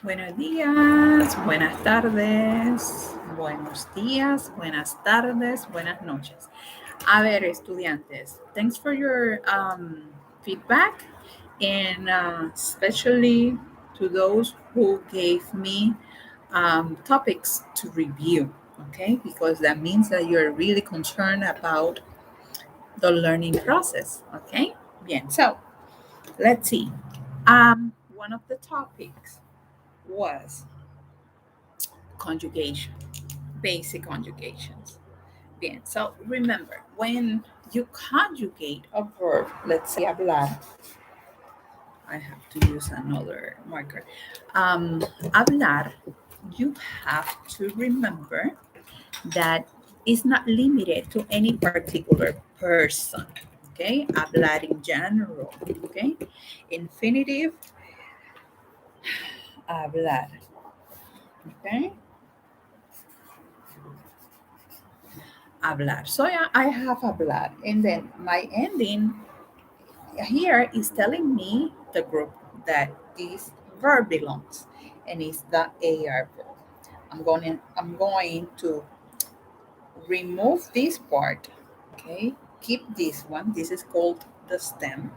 Buenos días, buenas tardes, buenos días, buenas tardes, buenas noches. A ver, estudiantes, thanks for your feedback, and especially to those who gave me topics to review, okay? Because that means that you're really concerned about the learning process, okay? Bien, so let's see. One of the topics was conjugation, basic conjugations. Bien, so remember, when you conjugate a verb, let's say hablar, I have to use another marker. Hablar, you have to remember that it's not limited to any particular person. Okay, hablar in general. Okay, infinitive, hablar. Okay, hablar. So yeah, I have hablar, and then my ending here is telling me the group that this verb belongs, and it's the AR verb. I'm going to remove this part. Okay, keep this one. This is called the stem,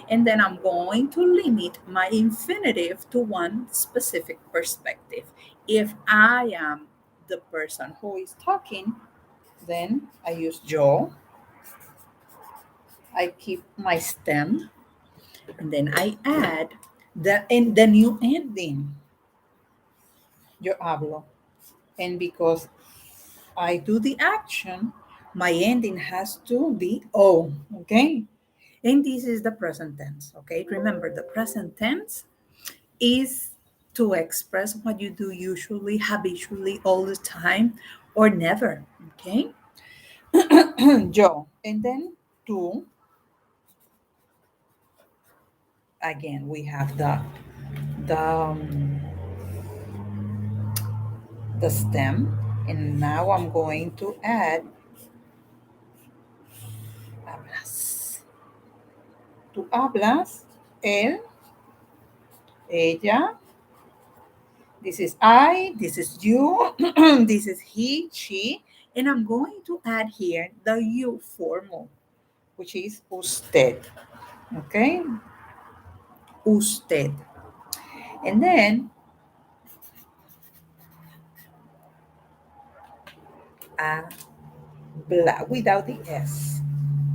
and then I'm going to limit my infinitive to one specific perspective. If I am the person who is talking, then I use yo. I keep my stem, and then I add the new ending, yo hablo. And because I do the action, my ending has to be O, okay? And this is the present tense, okay? Remember, the present tense is to express what you do usually, habitually, all the time, or never, okay? Yo. And then tú, again, we have the um, the stem, and now I'm going to add hablas. Tú hablas, él, ella, this is I, this is you, this is he, she, and I'm going to add here the you formal, which is usted, okay? Usted. And then, habla, without the S.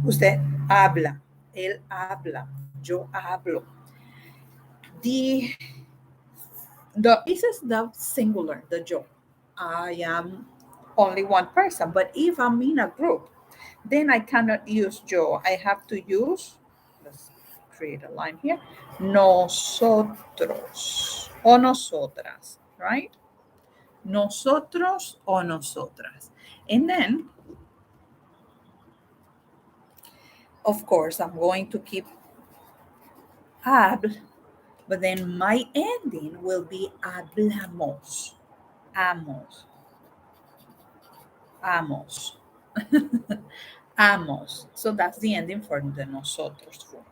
Usted habla, él habla, yo hablo. The this is the singular, the yo. I am only one person, but if I'm in a group, then I cannot use yo. I have to use, let's create a line here, nosotros o nosotras, right? Nosotros o nosotras. And then, of course, I'm going to keep habl, but then my ending will be hablamos, amos, amos. Amos. So that's the ending for the nosotros form.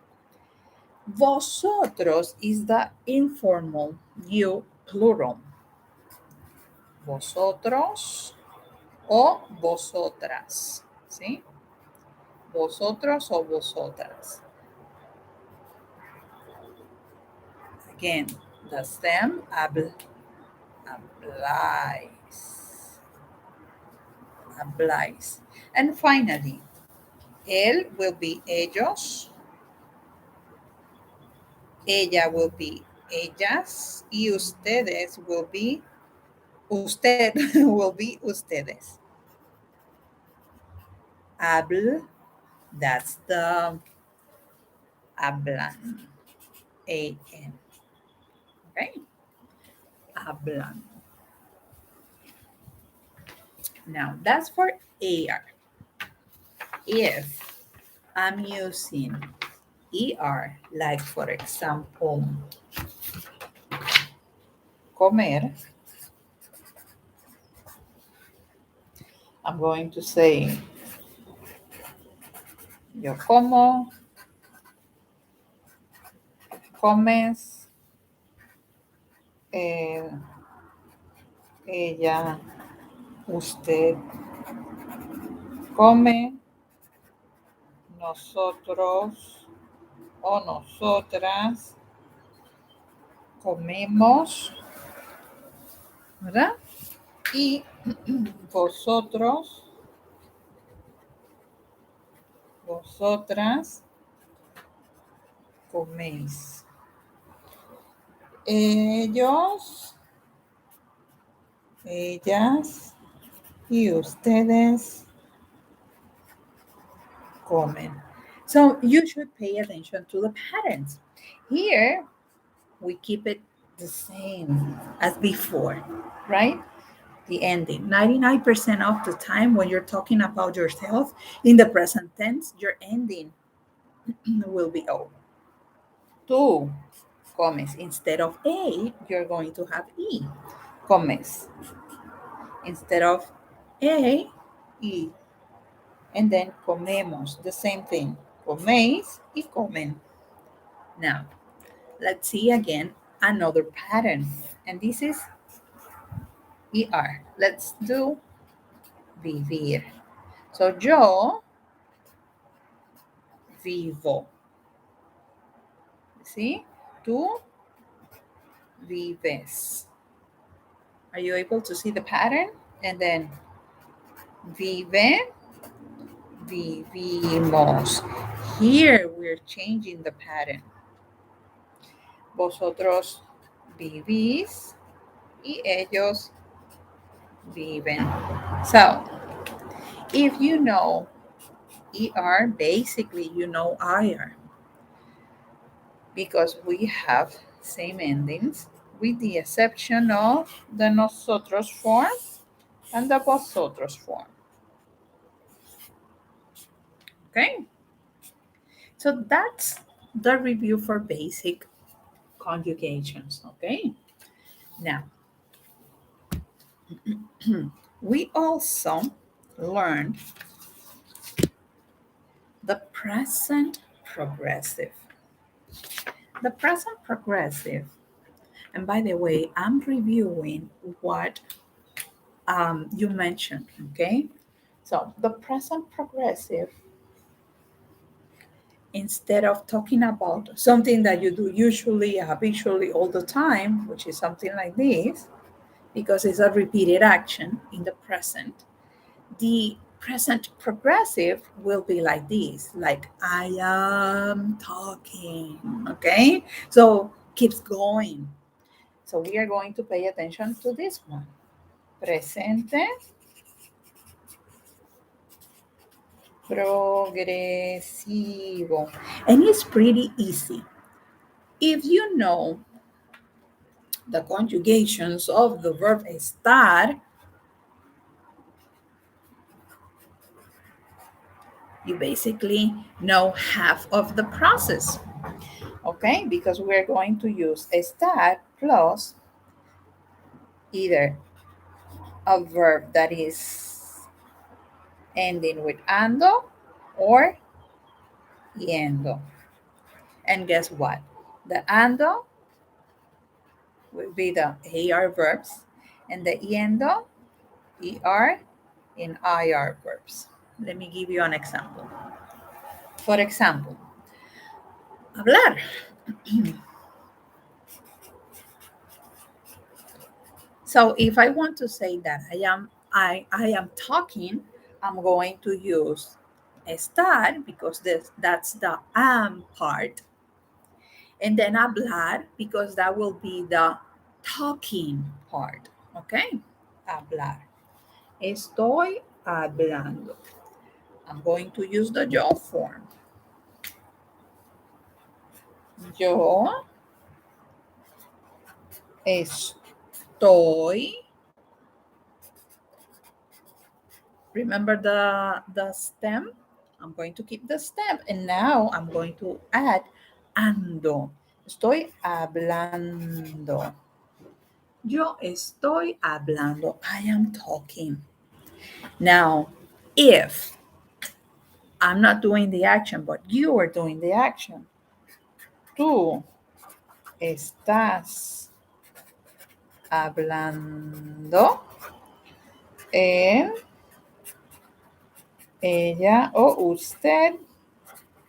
Vosotros is the informal you plural. Vosotros o vosotras. ¿Sí? Vosotros o vosotras. Again, the stem applies. Applies. And finally, él will be ellos. Ella will be ellas. Y ustedes will be usted will be ustedes. Habl, that's the hablan. A-N. Okay? Hablan. Now, that's for AR. If I'm using ER, like for example, comer, I'm going to say, yo como, comes, él, ella, usted come, nosotros o nosotras comemos, ¿verdad? Y vosotros, vosotras coméis. Ellos, ellas y ustedes comen. So you should pay attention to the patterns. Here, we keep it the same as before, right? The ending. 99% of the time when you're talking about yourself in the present tense, your ending will be O. Tú comes. Instead of A, you're going to have E. Comes. Instead of A, E. And then comemos, the same thing. Coméis y comen. Now, let's see again another pattern. And this is ER. Let's do vivir. So yo vivo. ¿Sí? Tú vives. Are you able to see the pattern? And then vive, vivimos. Here we're changing the pattern. Vosotros vivís y ellos viven. So, if you know ER, basically you know IR because we have same endings with the exception of the nosotros form and the vosotros form. Okay? So that's the review for basic conjugations. Okay? Now, we also learned the present progressive. The present progressive, and by the way, I'm reviewing what you mentioned, okay? So the present progressive, instead of talking about something that you do usually, habitually, all the time, which is something like this, because it's a repeated action in the present, the present progressive will be like this, like I am talking, okay? So keeps going. So we are going to pay attention to this one. Presente progresivo. And it's pretty easy. If you know the conjugations of the verb estar, you basically know half of the process, okay? Because we're going to use estar plus either a verb that is ending with ando or yendo. And guess what? The ando will be the AR verbs and the yendo, ER, in IR verbs. Let me give you an example. For example, hablar. So if I want to say that I am talking, I'm going to use estar because that's the am part. And then hablar because that will be the talking part. Okay? Hablar. Estoy hablando. I'm going to use the yo form. Yo estoy. Remember the stem? I'm going to keep the stem. And now I'm going to add ando. Estoy hablando. Yo estoy hablando. I am talking. Now, if I'm not doing the action, but you are doing the action, tú estás hablando. Él, ella o usted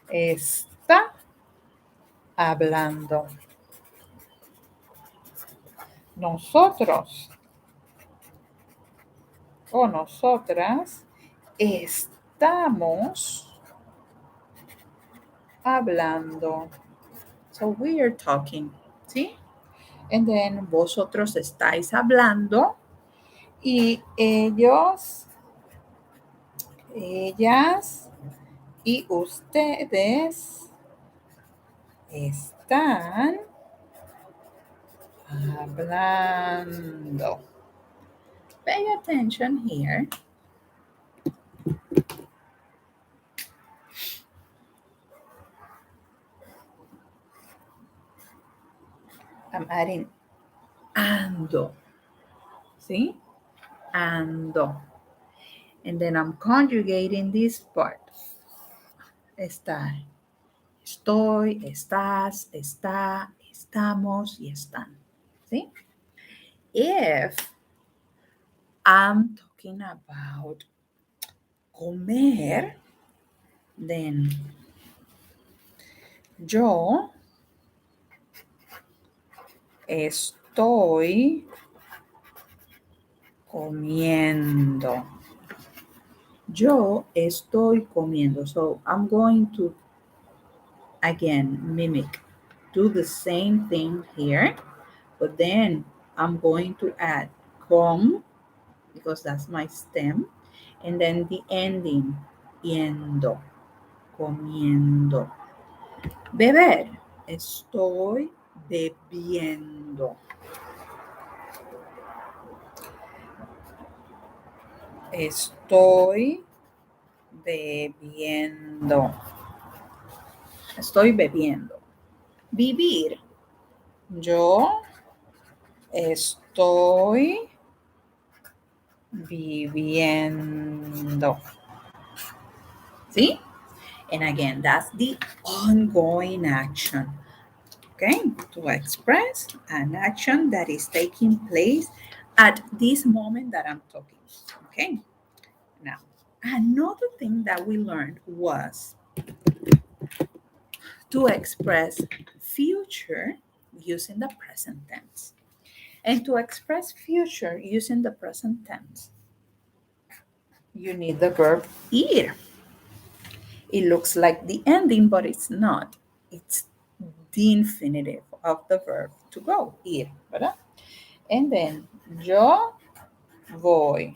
está hablando. Nosotros o nosotras estamos hablando. So we are talking, ¿sí? And then vosotros estáis hablando y ellos, ellas y ustedes están hablando. Pay attention here. I'm adding ando. See? Ando. And then I'm conjugating this part. Estar. Estoy, estás, está, estamos y están. See? If I'm talking about comer, then yo estoy comiendo. Yo estoy comiendo. So I'm going to, again, mimic. Do the same thing here, but then I'm going to add con, because that's my stem, and then the ending, yendo, comiendo. Beber, estoy bebiendo. Estoy bebiendo. Estoy bebiendo. Vivir. Yo estoy viviendo. ¿Sí? And again, that's the ongoing action. Okay? To express an action that is taking place at this moment that I'm talking. Okay? Now, another thing that we learned was to express future using the present tense. And to express future using the present tense, you need the verb ir. It looks like the ending, but it's not. It's the infinitive of the verb to go, ir, ¿verdad? And then, yo voy.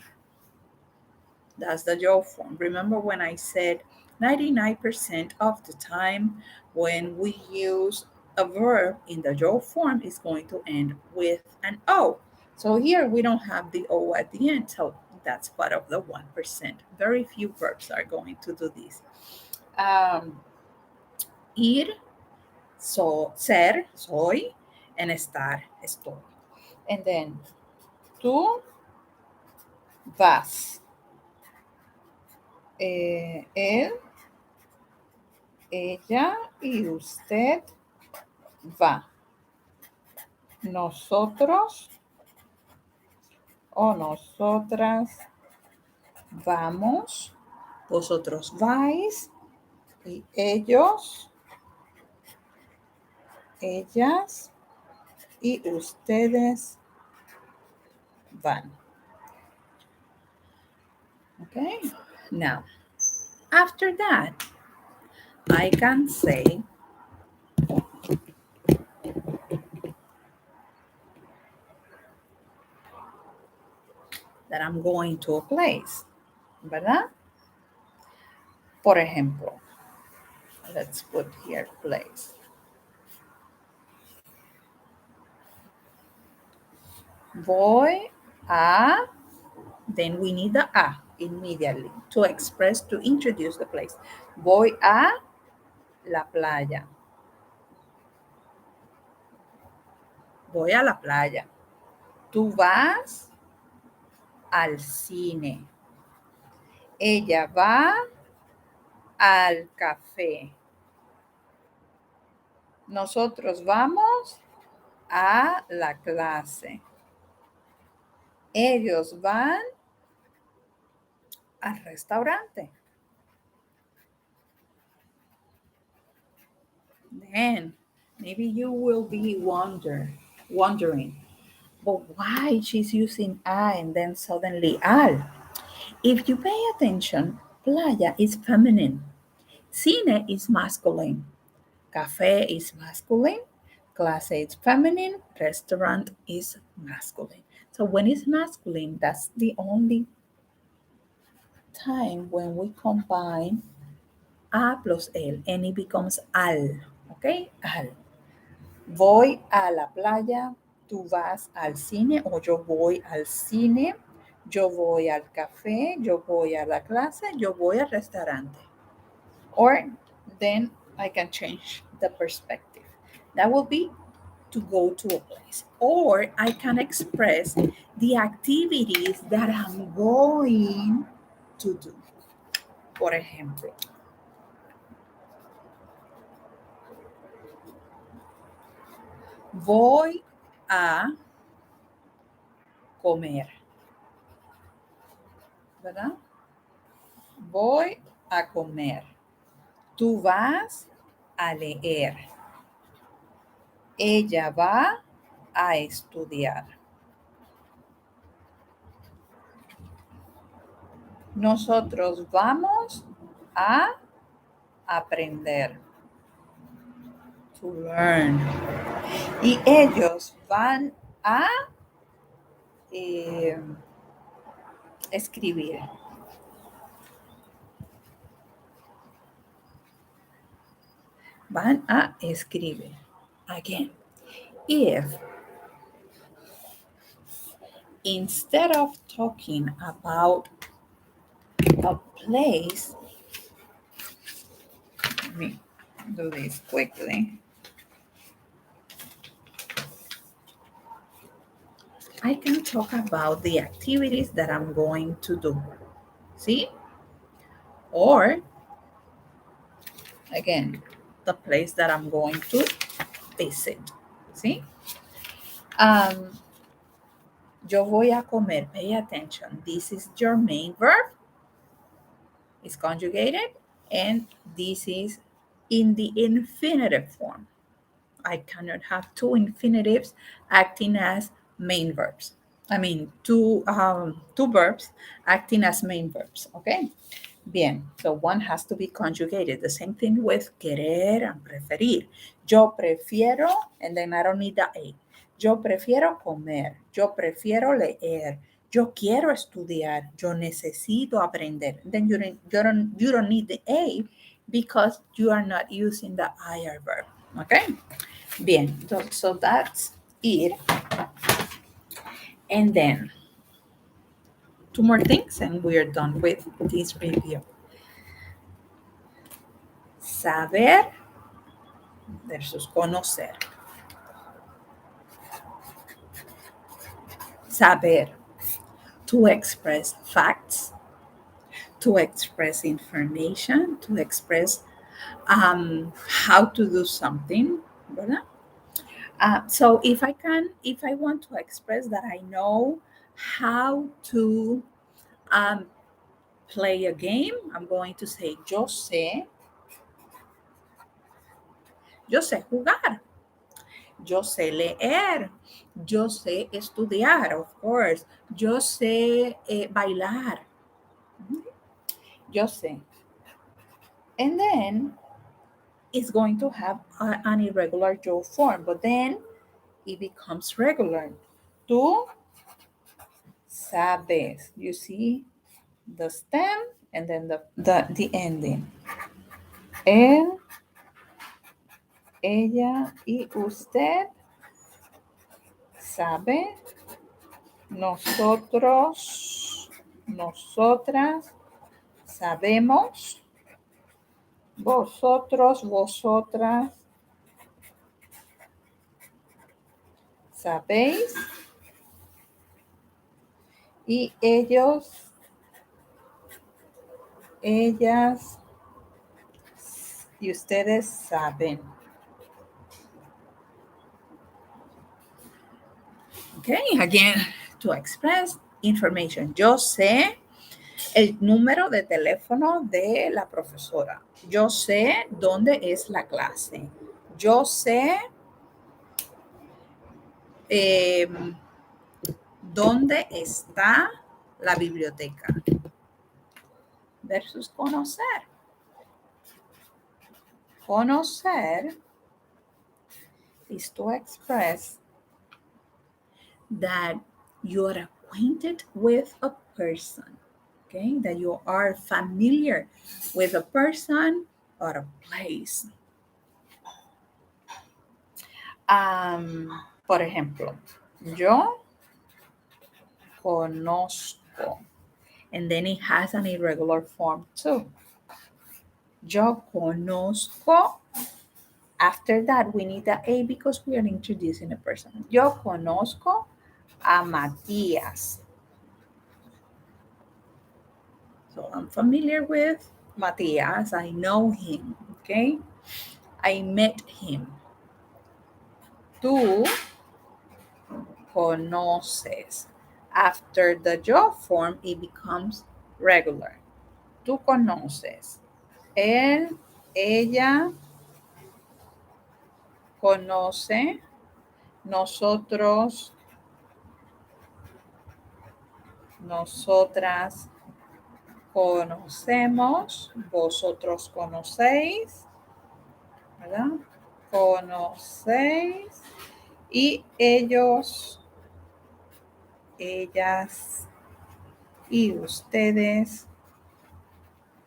That's the yo form. Remember when I said 99% of the time when we use a verb in the yo form is going to end with an O. So here we don't have the O at the end. So that's part of the 1%. Very few verbs are going to do this. Ir, ser, soy, and estar, estoy. And then, tú vas. Él, ella y usted va. Nosotros o nosotras vamos. Vosotros vais. Y ellos, ellas y ustedes van. Okay? Now, after that, I can say that I'm going to a place, ¿verdad? Por ejemplo, let's put here place. Voy a, then we need the a immediately to express, to introduce the place. Voy a la playa. Voy a la playa. Tú vas al cine. Ella va al café. Nosotros vamos a la clase. Ellos van al restaurante. Then maybe you will be wondering, but why she's using a and then suddenly al? If you pay attention, playa is feminine, cine is masculine, cafe is masculine, clase is feminine, restaurant is masculine. So when it's masculine, that's the only time when we combine a plus el and it becomes al. Okay, al. Voy a la playa, tú vas al cine o yo voy al cine, yo voy al café, yo voy a la clase, yo voy al restaurante. Or then I can change the perspective. That will be to go to a place. Or I can express the activities that I'm going to do. Por ejemplo, voy a comer, ¿verdad? Voy a comer. Tú vas a leer. Ella va a estudiar. Nosotros vamos a aprender. To learn. Y ellos van a escribir. Van a escribir. Again, if instead of talking about a place, let me do this quickly. I can talk about the activities that I'm going to do. See? Or, again, the place that I'm going to visit. See? Yo voy a comer. Pay attention. This is your main verb. It's conjugated. And this is in the infinitive form. I cannot have two infinitives acting as main verbs. I mean, two verbs acting as main verbs, okay? Bien, so one has to be conjugated. The same thing with querer and preferir. Yo prefiero, and then I don't need the A. Yo prefiero comer. Yo prefiero leer. Yo quiero estudiar. Yo necesito aprender. Then you don't need the A because you are not using the IR verb, okay? Bien, so that's it. And then two more things and we are done with this review. Saber versus conocer. Saber, to express facts, to express information, to express how to do something, ¿verdad? So if I want to express that I know how to play a game, I'm going to say yo sé jugar. Yo sé leer, yo sé estudiar, of course, yo sé bailar, yo sé. And then it's going to have an irregular yo form, but then it becomes regular. Tú sabes. You see the stem and then the ending. Él, ella y usted sabe. Nosotros, nosotras, sabemos. Vosotros, vosotras, sabéis. Y ellos, ellas y ustedes saben. Okay, again, to express information. Yo sé el número de teléfono de la profesora. Yo sé dónde es la clase. Yo sé dónde está la biblioteca. Versus conocer. Conocer is to express that you are acquainted with a person, okay? That you are familiar with a person or a place. Por ejemplo, yo conozco, and then it has an irregular form too. Yo conozco. After that, we need the A because we are introducing a person. Yo conozco a Matías. So I'm familiar with Matías. I know him, okay? I met him. Tú conoces. After the yo form, it becomes regular. Tú conoces. Él, ella conoce. Nosotros, nosotras conocemos. Vosotros conocéis. ¿Verdad? Conocéis. Y ellos, ellas y ustedes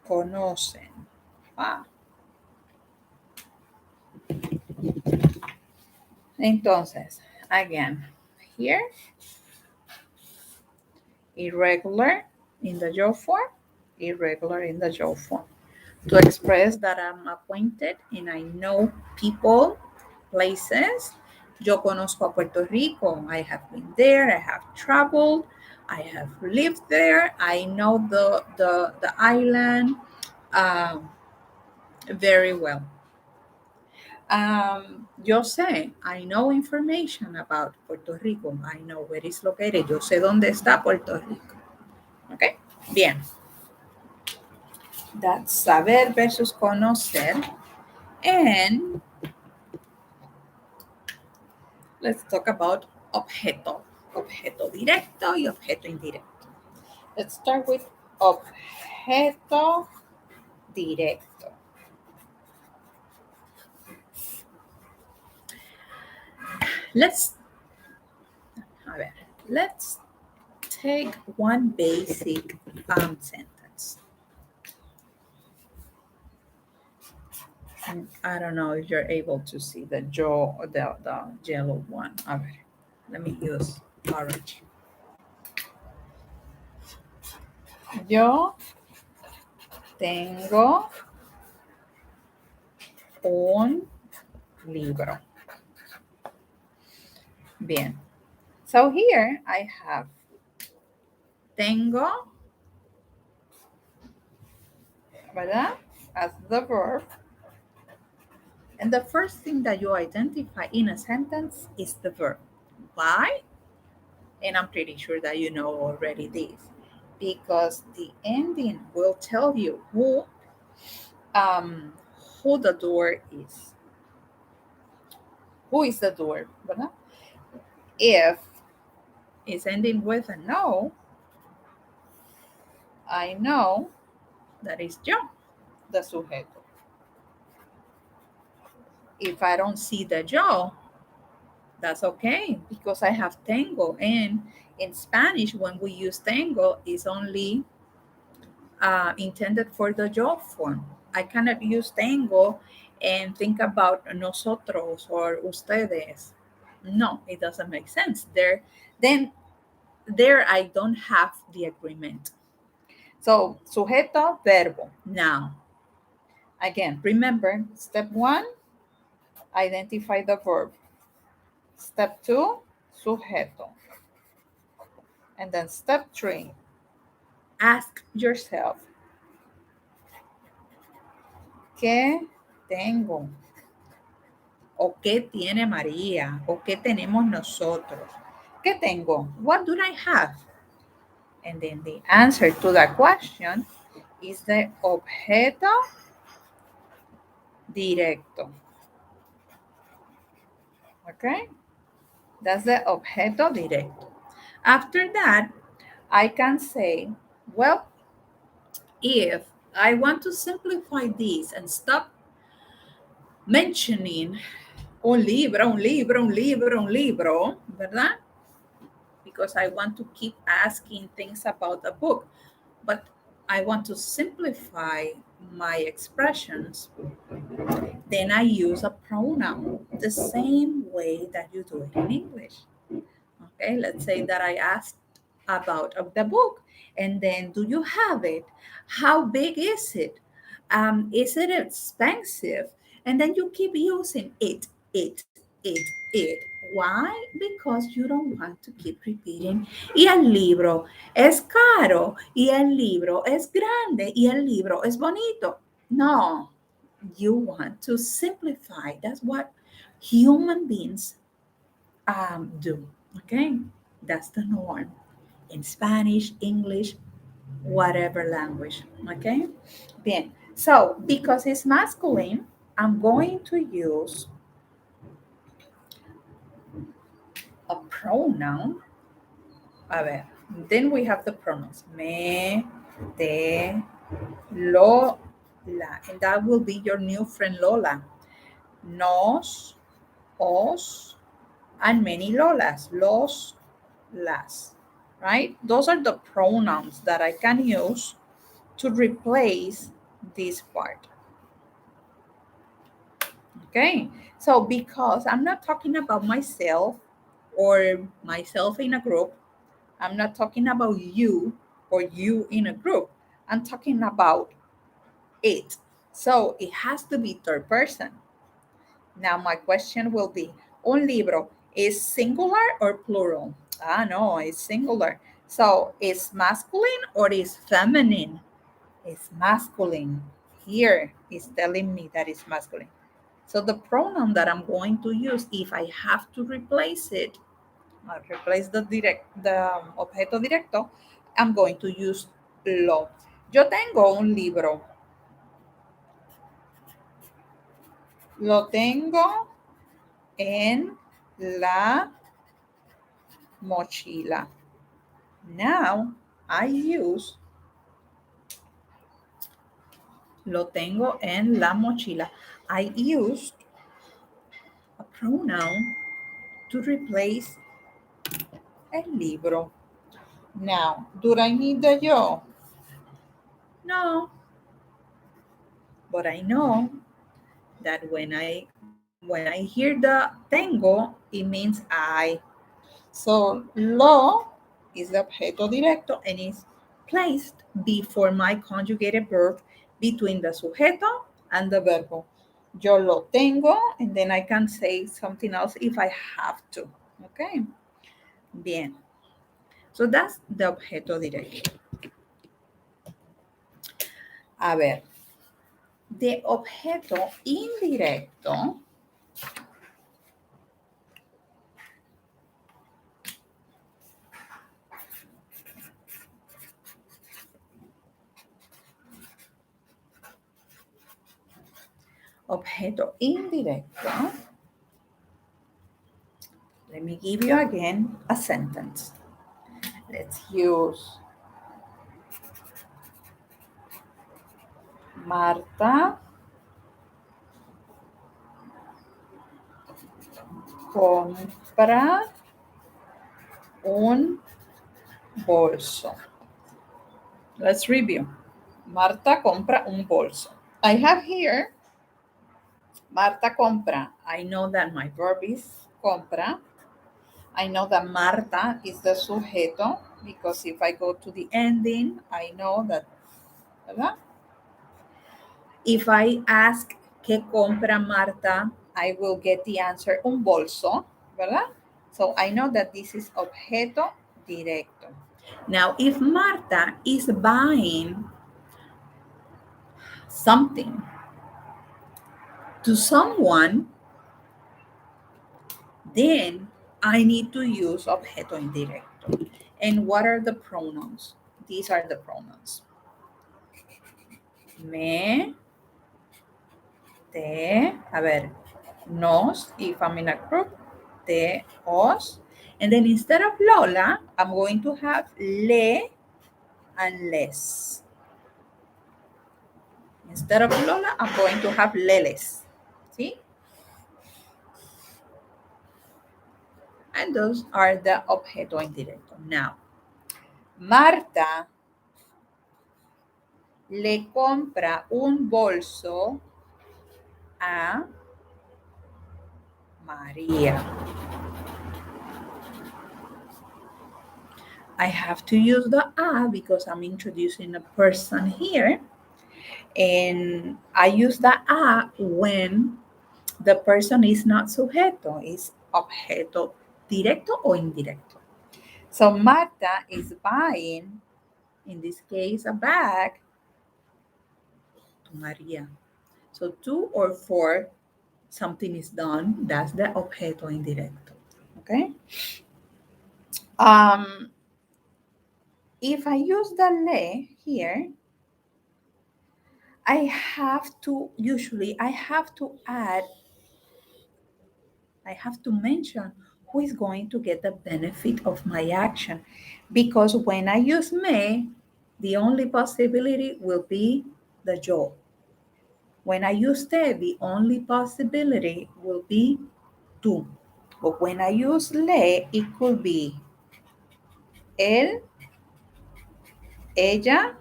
conocen. Entonces, again, here, irregular in the yo form, irregular in the yo form. To express that I'm acquainted and I know people, places. Yo conozco a Puerto Rico. I have been there. I have traveled. I have lived there. I know the island very well. Yo sé, I know information about Puerto Rico. I know where it's located. Yo sé dónde está Puerto Rico. ¿Ok? Bien. That's saber versus conocer. And let's talk about objeto. Objeto directo y objeto indirecto. Let's start with objeto directo. Let's take one basic sentence. I don't know if you're able to see the yellow one. A ver, let me use orange. Yo tengo un libro. Bien. So here I have tengo, ¿verdad? As the verb. And the first thing that you identify in a sentence is the verb. Why? And I'm pretty sure that you know already this. Because the ending will tell you who the door is. Who is the door, ¿verdad? If it's ending with a no, I know that is yo, the sujeto. If I don't see the yo, that's okay because I have tengo. And in Spanish, when we use tengo, it's only intended for the yo form. I cannot use tengo and think about nosotros or ustedes. No, it doesn't make sense. There I don't have the agreement. So, sujeto, verbo, now. Again, remember, step 1, identify the verb. Step 2, sujeto. And then step 3, ask yourself, ¿qué tengo? ¿O qué tiene María? ¿O qué tenemos nosotros? ¿Qué tengo? What do I have? And then the answer to that question is the objeto directo. Okay? That's the objeto directo. After that, I can say, well, if I want to simplify this and stop mentioning un libro, ¿verdad? Because I want to keep asking things about the book, but I want to simplify my expressions, then I use a pronoun the same way that you do it in English. Okay, let's say that I asked about the book, and then do you have it? How big is it? Is it expensive? And then you keep using it. Why? Because you don't want to keep repeating. Y el libro es caro, y el libro es grande, y el libro es bonito. No, you want to simplify. That's what human beings do. Okay, that's the norm in Spanish, English, whatever language. Okay, bien. So because it's masculine, I'm going to use a pronoun. A ver, then we have the pronouns me, te, lo, la, and that will be your new friend Lola. Nos, os, and many Lolas. Los, las. Right? Those are the pronouns that I can use to replace this part. Okay, so because I'm not talking about myself or myself in a group, I'm not talking about you or you in a group, I'm talking about it. So it has to be third person. Now my question will be, un libro is singular or plural? Ah, no, it's singular. So is masculine or is feminine? It's masculine. Here is telling me that it's masculine. So the pronoun that I'm going to use, if I have to replace it, replace the objeto directo, I'm going to use lo. Yo tengo un libro. Lo tengo en la mochila. Now I use lo tengo en la mochila. I used a pronoun to replace el libro. Now, do I need the yo? No, but I know that when I hear the tengo, it means I. So lo is the objeto directo and is placed before my conjugated verb between the sujeto and the verbo. Yo lo tengo, and then I can say something else if I have to. Okay. Bien. So that's the objeto directo. A ver, de objeto indirecto, objeto indirecto, let me give you again a sentence. Let's use Marta compra un bolso. Let's review. Marta compra un bolso. I have here Marta compra. I know that my verb is compra. I know that Marta is the sujeto because if I go to the ending, I know that, ¿verdad? If I ask ¿qué compra Marta? I will get the answer un bolso, ¿verdad? So I know that this is objeto directo. Now, if Marta is buying something to someone, then I need to use objeto indirecto. And what are the pronouns? These are the pronouns. Me, te, a ver, nos, if I'm in a group, te, os. And then instead of Lola, I'm going to have le and les. Instead of Lola, I'm going to have leles. See? And those are the objeto indirecto. Now, Marta le compra un bolso a María. I have to use the a because I'm introducing a person here. And I use the a when the person is not sujeto, is objeto directo o indirecto. So Marta is buying, in this case, a bag to Maria. So to or for something is done, that's the objeto indirecto. Okay? If I use the le here, I have to mention who is going to get the benefit of my action. Because when I use me, the only possibility will be the yo. When I use te, the only possibility will be tú. But when I use le, it could be él, ella,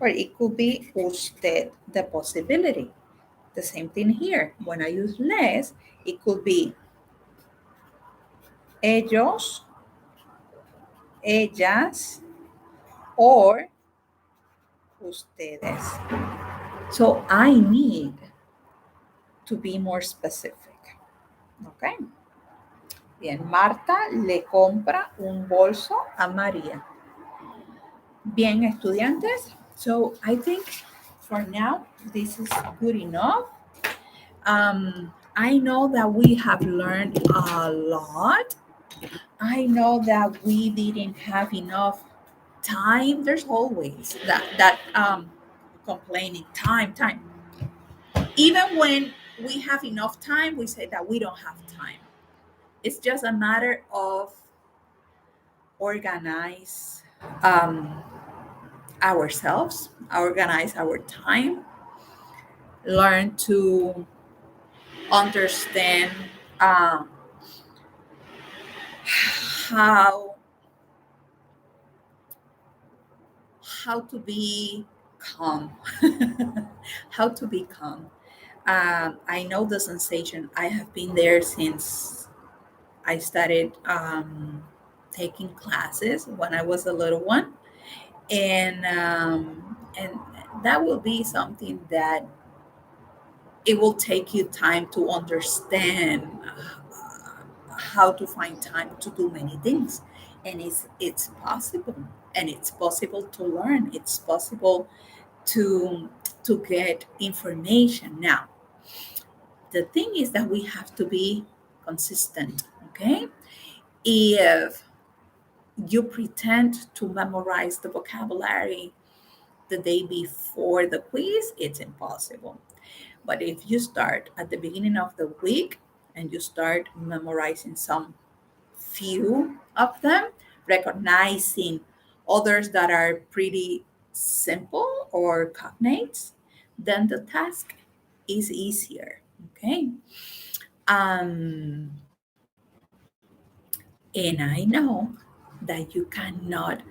or it could be usted, the possibility. The same thing here. When I use les, it could be ellos, ellas, or ustedes. So I need to be more specific. Okay. Bien, Marta le compra un bolso a María. Bien, estudiantes. So I think for now, this is good enough. I know that we have learned a lot. I know that we didn't have enough time. There's always that complaining time. Even when we have enough time, we say that we don't have time. It's just a matter of organize ourselves, organize our time, learn to understand how to be calm. How to be calm. I know the sensation. I have been there since I started taking classes when I was a little one, and that will be something that it will take you time to understand how to find time to do many things, and it's possible, and it's possible to learn. It's possible to get information. Now, the thing is that we have to be consistent. Okay, if you pretend to memorize the vocabulary the day before the quiz, it's impossible. But if you start at the beginning of the week and you start memorizing some few of them, recognizing others that are pretty simple or cognates, then the task is easier. Okay. Um, and I know that you cannot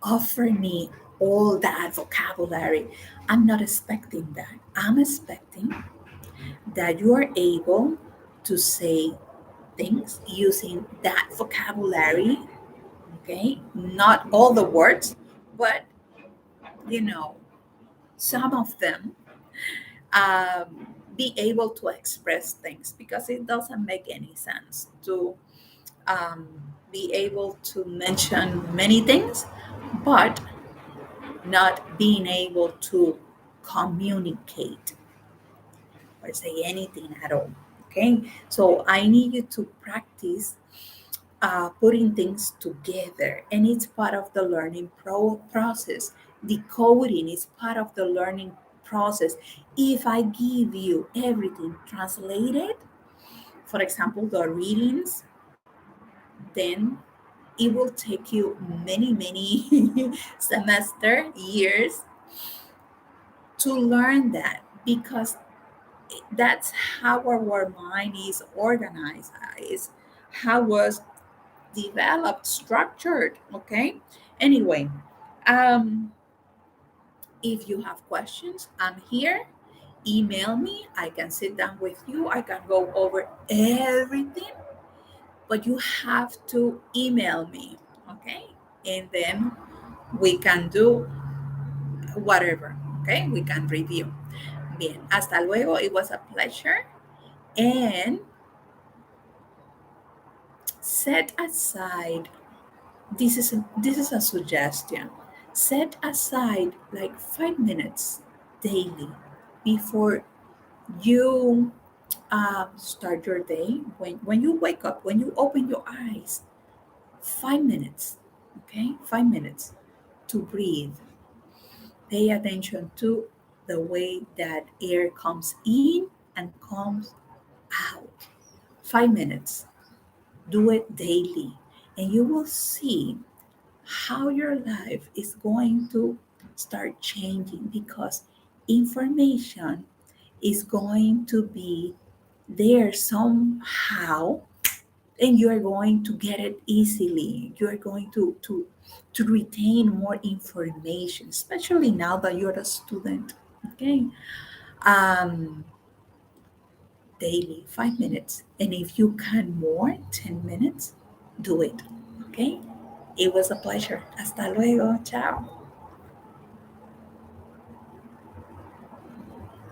offer me all that vocabulary. I'm not expecting that. I'm expecting that you are able to say things using that vocabulary. Okay, not all the words, but you know, some of them, be able to express things, because it doesn't make any sense to be able to mention many things, but not being able to communicate or say anything at all. Okay, so I need you to practice putting things together, and it's part of the learning process. Decoding is part of the learning process. If I give you everything translated, for example, the readings, then it will take you many semester years to learn that, because that's how our mind is organized, is how was developed, structured. Okay. Anyway, um if you have questions, I'm here. Email me. I can sit down with you. I can go over everything, but you have to email me. Okay. And then we can do whatever. Okay. We can review. Bien. Hasta luego. It was a pleasure. And set aside, this is a suggestion. Set aside like 5 minutes daily before you start your day. When you wake up, when you open your eyes, 5 minutes. Okay, 5 minutes to breathe. Pay attention to the way that air comes in and comes out. 5 minutes. Do it daily, and you will see how your life is going to start changing, because information is going to be there somehow, and you're going to get it easily. You're going to retain more information, especially now that you're a student. Okay. um Daily 5 minutes, and if you can more, 10 minutes, do it. Okay. It was a pleasure. Hasta luego. Ciao.